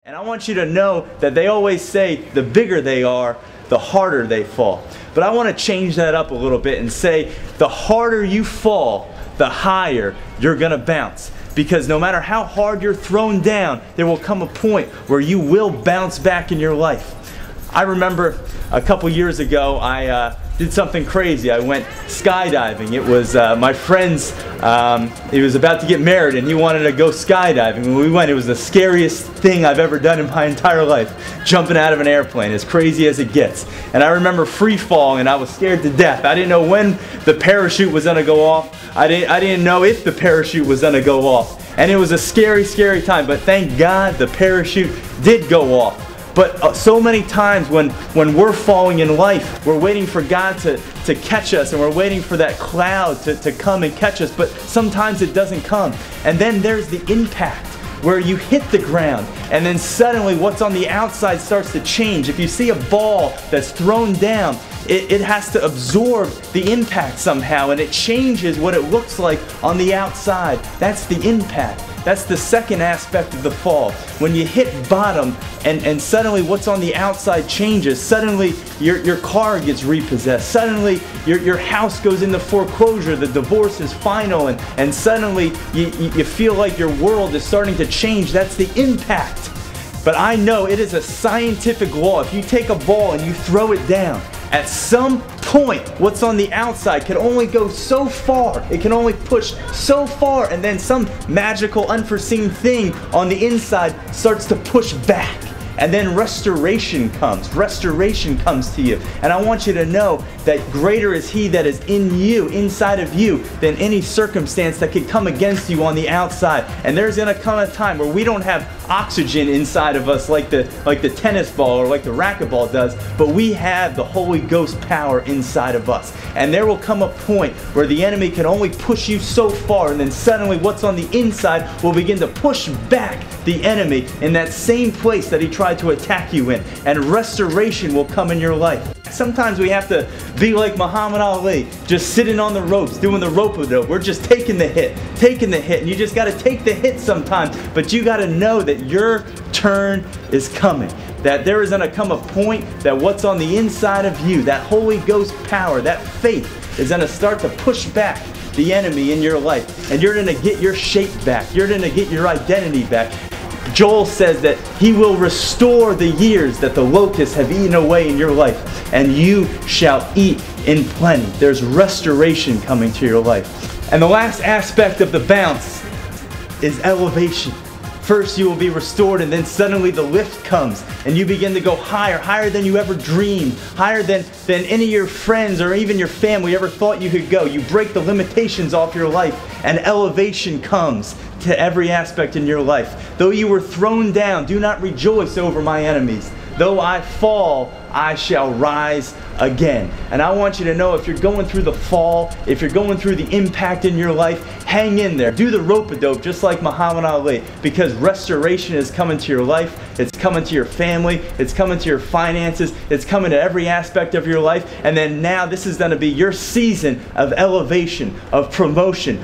And I want you to know that they always say the bigger they are, the harder they fall. But I want to change that up a little bit and say the harder you fall, the higher you're going to bounce. Because no matter how hard you're thrown down, there will come a point where you will bounce back in your life. I remember a couple years ago, I did something crazy. I went skydiving. It was my friend's, he was about to get married and he wanted to go skydiving. When we went, it was the scariest thing I've ever done in my entire life. Jumping out of an airplane, as crazy as it gets. And I remember free falling and I was scared to death. I didn't know when the parachute was going to go off. I didn't know if the parachute was going to go off. And it was a scary, scary time, but thank God the parachute did go off. But so many times when we're falling in life, we're waiting for God to catch us, and we're waiting for that cloud to come and catch us, but sometimes it doesn't come. And then there's the impact where you hit the ground and then suddenly what's on the outside starts to change. If you see a ball that's thrown down, it has to absorb the impact somehow, and it changes what it looks like on the outside. That's the impact. That's the second aspect of the fall. When you hit bottom and suddenly what's on the outside changes, suddenly your car gets repossessed, suddenly your house goes into foreclosure, the divorce is final, and suddenly you feel like your world is starting to change. That's the impact. But I know it is a scientific law. If you take a ball and you throw it down, at some point, what's on the outside can only go so far. It can only push so far, and then some magical, unforeseen thing on the inside starts to push back. And then restoration comes. Restoration comes to you. And I want you to know that greater is He that is in you, inside of you, than any circumstance that could come against you on the outside. And there's going to come a time where we don't have oxygen inside of us like the tennis ball or like the racquetball does, but we have the Holy Ghost power inside of us. And there will come a point where the enemy can only push you so far, and then suddenly what's on the inside will begin to push back the enemy in that same place that he tried to attack you in, and restoration will come in your life. Sometimes we have to be like Muhammad Ali, just sitting on the ropes, doing the rope-a-dope. We're just taking the hit, and you just got to take the hit sometimes, but you got to know that your turn is coming. That there is going to come a point that what's on the inside of you, that Holy Ghost power, that faith, is going to start to push back the enemy in your life, and you're going to get your shape back. You're going to get your identity back. Joel says that He will restore the years that the locusts have eaten away in your life, and you shall eat in plenty. There's restoration coming to your life. And the last aspect of the bounce is elevation. First you will be restored, and then suddenly the lift comes and you begin to go higher, higher than you ever dreamed, higher than any of your friends or even your family ever thought you could go. You break the limitations off your life, and elevation comes to every aspect in your life. Though you were thrown down, do not rejoice over my enemies. Though I fall, I shall rise again. And I want you to know, if you're going through the fall, if you're going through the impact in your life, hang in there. Do the rope-a-dope just like Muhammad Ali, because restoration is coming to your life. It's coming to your family. It's coming to your finances. It's coming to every aspect of your life. And then now this is going to be your season of elevation, of promotion,